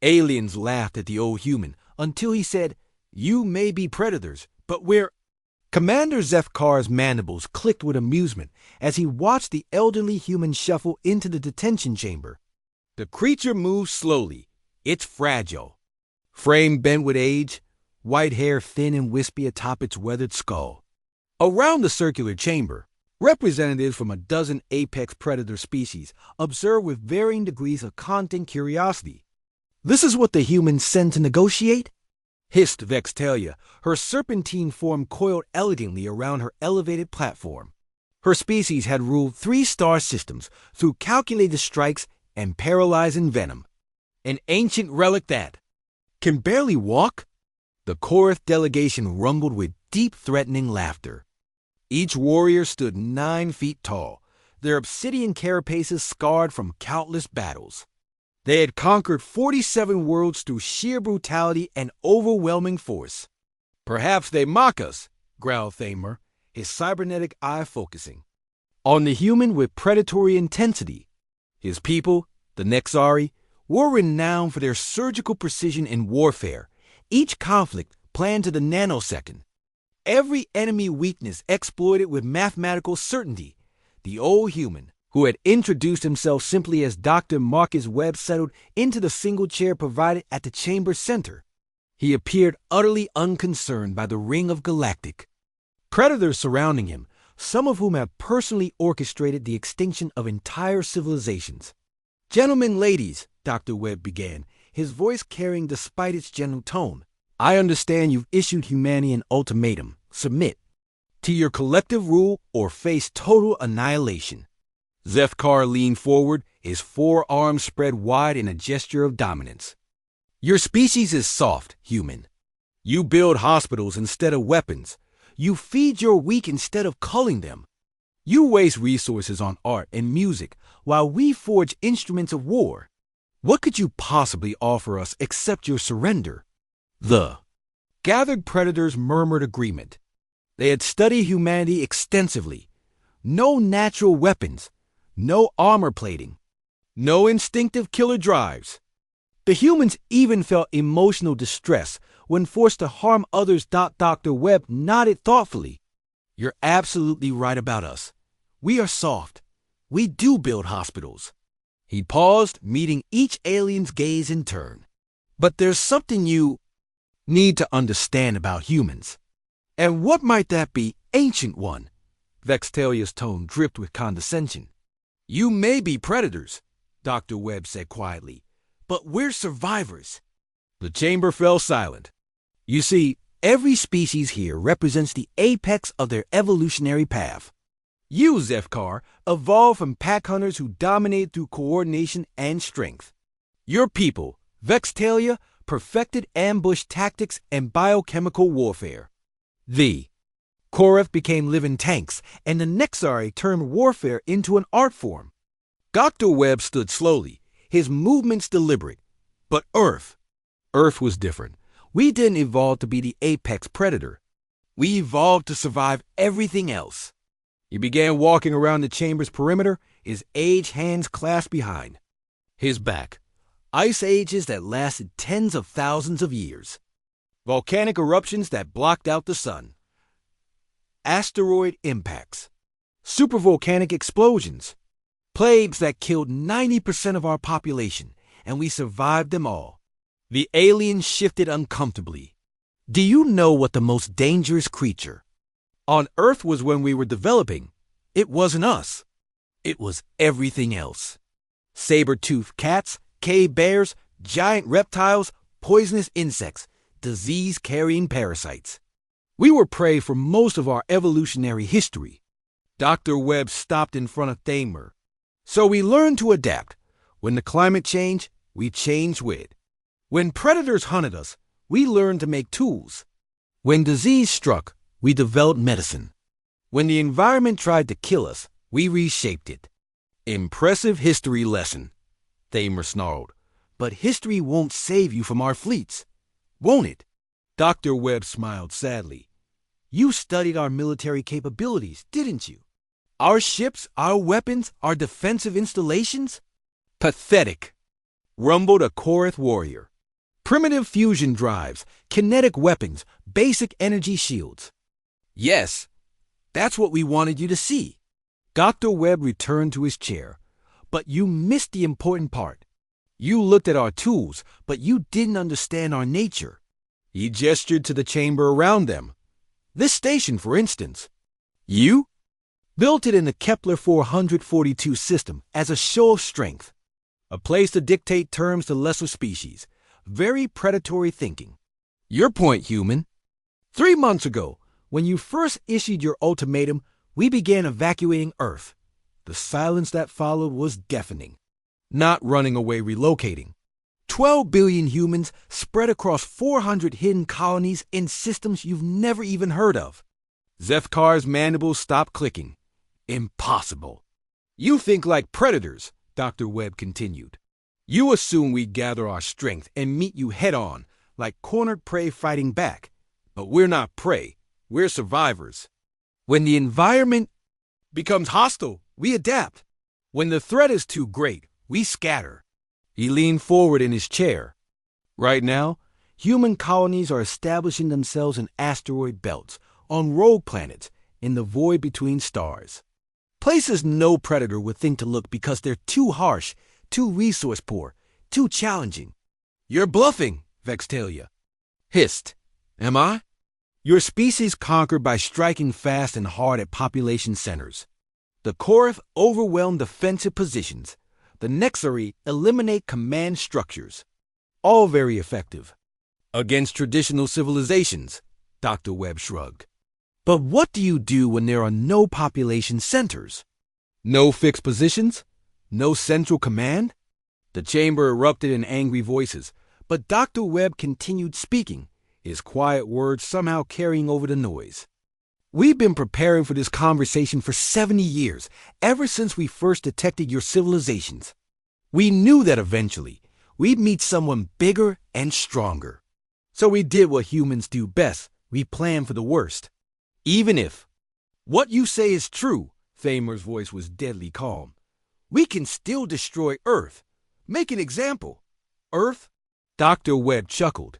Aliens laughed at the old human until he said, "You may be predators, but we're—" Commander Zefkar's mandibles clicked with amusement as he watched the elderly human shuffle into the detention chamber. The creature moved slowly. It's fragile. Frame bent with age, white hair thin and wispy atop its weathered skull. Around the circular chamber, representatives from a dozen apex predator species observed with varying degrees of content curiosity. "This is what the humans send to negotiate?" hissed Vextalia, her serpentine form coiled elegantly around her elevated platform. Her species had ruled 3-star systems through calculated strikes and paralyzing venom. An ancient relic that can barely walk? The Korath delegation rumbled with deep, threatening laughter. Each warrior stood 9 feet tall, their obsidian carapaces scarred from countless battles. They had conquered 47 worlds through sheer brutality and overwhelming force. "Perhaps they mock us," growled Thamer, his cybernetic eye focusing on the human with predatory intensity. His people, the Nexari, were renowned for their surgical precision in warfare, each conflict planned to the nanosecond. Every enemy weakness exploited with mathematical certainty. The old human, who had introduced himself simply as Dr. Marcus Webb, settled into the single chair provided at the chamber's center. He appeared utterly unconcerned by the ring of galactic predators surrounding him, some of whom had personally orchestrated the extinction of entire civilizations. "Gentlemen, ladies," Dr. Webb began, his voice carrying despite its gentle tone, "I understand you've issued humanity an ultimatum. Submit to your collective rule or face total annihilation." Zefkar leaned forward, his forearms spread wide in a gesture of dominance. "Your species is soft, human. You build hospitals instead of weapons. You feed your weak instead of culling them. You waste resources on art and music while we forge instruments of war. What could you possibly offer us except your surrender?" The gathered predators murmured agreement. They had studied humanity extensively. No natural weapons. No armor plating. No instinctive killer drives. The humans even felt emotional distress when forced to harm others. Dr. Webb nodded thoughtfully. "You're absolutely right about us. We are soft. We do build hospitals." He paused, meeting each alien's gaze in turn. "But there's something you need to understand about humans." "And what might that be, Ancient One?" Vextalia's tone dripped with condescension. "You may be predators," Dr. Webb said quietly, "but we're survivors." The chamber fell silent. "You see, every species here represents the apex of their evolutionary path. You, Zefkar, evolved from pack hunters who dominate through coordination and strength. Your people, Vextalia, perfected ambush tactics and biochemical warfare. The Korath became living tanks, and the Nexari turned warfare into an art form." Dr. Webb stood slowly, his movements deliberate. "But Earth was different. We didn't evolve to be the apex predator. We evolved to survive everything else." He began walking around the chamber's perimeter, his aged hands clasped behind his back. Ice ages that lasted tens of thousands of years. Volcanic eruptions that blocked out the sun. Asteroid impacts. Supervolcanic explosions. Plagues that killed 90% of our population, and we survived them all. The aliens shifted uncomfortably. "Do you know what the most dangerous creature on Earth was when we were developing? It wasn't us. It was everything else. Saber-toothed cats, cave bears, giant reptiles, poisonous insects, disease-carrying parasites. We were prey for most of our evolutionary history." Dr. Webb stopped in front of Thamer. "So we learned to adapt. When the climate changed, we changed with. When predators hunted us, we learned to make tools. When disease struck, we developed medicine. When the environment tried to kill us, we reshaped it." "Impressive history lesson," Thamer snarled. "But history won't save you from our fleets, won't it?" Dr. Webb smiled sadly. "You studied our military capabilities, didn't you? Our ships, our weapons, our defensive installations?" "Pathetic," rumbled a Korath warrior. Primitive fusion drives, kinetic weapons, basic energy shields. Yes, that's what we wanted you to see. Dr. Webb returned to his chair. But you missed the important part. You looked at our tools, but you didn't understand our nature. He gestured to the chamber around them. This station, for instance. You built it in the Kepler 442 system as a show of strength. A place to dictate terms to lesser species. Very predatory thinking. Your point, human. 3 months ago, when you first issued your ultimatum, we began evacuating Earth. The silence that followed was deafening. Not running away, relocating. 12 billion humans spread across 400 hidden colonies in systems you've never even heard of. Zefkar's mandibles stopped clicking. Impossible. You think like predators, Dr. Webb continued. You assume we gather our strength and meet you head-on, like cornered prey fighting back. But we're not prey. We're survivors. When the environment becomes hostile, we adapt. When the threat is too great, we scatter. He leaned forward in his chair. Right now, human colonies are establishing themselves in asteroid belts, on rogue planets, in the void between stars. Places no predator would think to look because they're too harsh, too resource poor, too challenging. You're bluffing, Vextalia hissed. Am I? Your species conquered by striking fast and hard at population centers. The Korath overwhelm defensive positions. The Nexari eliminate command structures. All very effective. Against traditional civilizations, Dr. Webb shrugged. But what do you do when there are no population centers? No fixed positions? No central command? The chamber erupted in angry voices, but Dr. Webb continued speaking, his quiet words somehow carrying over the noise. We've been preparing for this conversation for 70 years, ever since we first detected your civilizations. We knew that eventually we'd meet someone bigger and stronger. So we did what humans do best. We planned for the worst. Even if what you say is true, Thamer's voice was deadly calm, we can still destroy Earth. Make an example. Earth? Dr. Webb chuckled.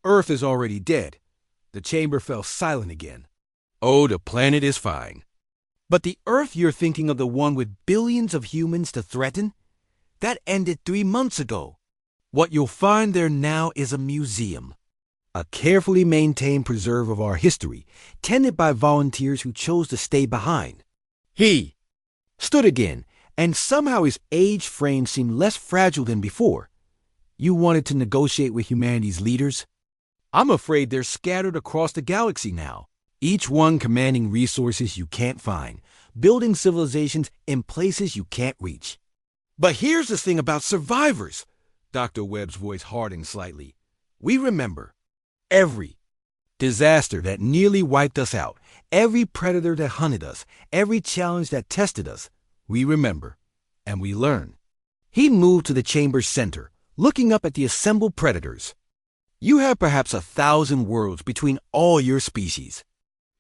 Earth is already dead. The chamber fell silent again. Oh, the planet is fine. But the Earth you're thinking of, the one with billions of humans to threaten? That ended 3 months ago. What you'll find there now is a museum. A carefully maintained preserve of our history, tended by volunteers who chose to stay behind. He stood again, and somehow his aged frame seemed less fragile than before. You wanted to negotiate with humanity's leaders? I'm afraid they're scattered across the galaxy now, each one commanding resources you can't find, building civilizations in places you can't reach. But here's the thing about survivors. Dr. Webb's voice hardened slightly. We remember every disaster that nearly wiped us out, every predator that hunted us, every challenge that tested us. We remember, and we learn. He moved to the chamber's center, looking up at the assembled predators. You have perhaps 1,000 worlds between all your species.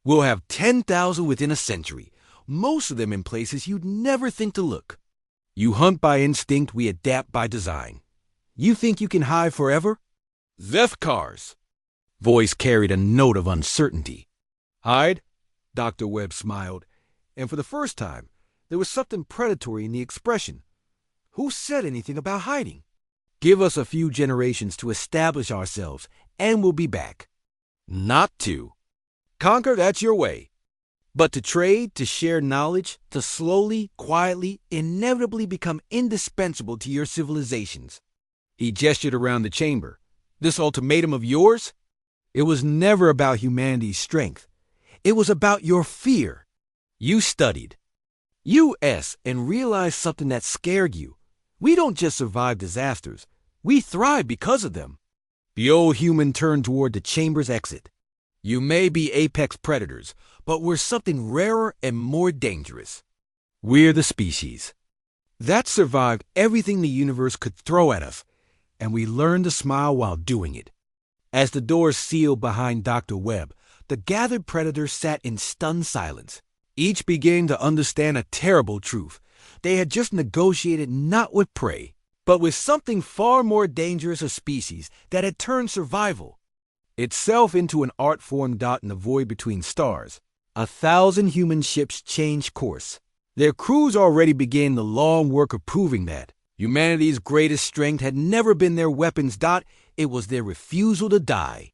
We'll have 10,000 within a century, most of them in places you'd never think to look. You hunt by instinct, we adapt by design. You think you can hide forever? Zefkar's voice carried a note of uncertainty. Hide? Dr. Webb smiled, and for the first time, there was something predatory in the expression. Who said anything about hiding? Give us a few generations to establish ourselves, and we'll be back. Not to conquer, that's your way. But to trade, to share knowledge, to slowly, quietly, inevitably become indispensable to your civilizations. He gestured around the chamber. This ultimatum of yours? It was never about humanity's strength. It was about your fear. You studied U.S. and realized something that scared you. We don't just survive disasters. We thrive because of them. The old human turned toward the chamber's exit. You may be apex predators, but we're something rarer and more dangerous. We're the species that survived everything the universe could throw at us, and we learned to smile while doing it. As the doors sealed behind Dr. Webb, the gathered predators sat in stunned silence, each beginning to understand a terrible truth. They had just negotiated not with prey, but with something far more dangerous, a species that had turned survival itself into an art form. In the void between stars, 1,000 human ships changed course. Their crews already began the long work of proving that humanity's greatest strength had never been their weapons. It was their refusal to die.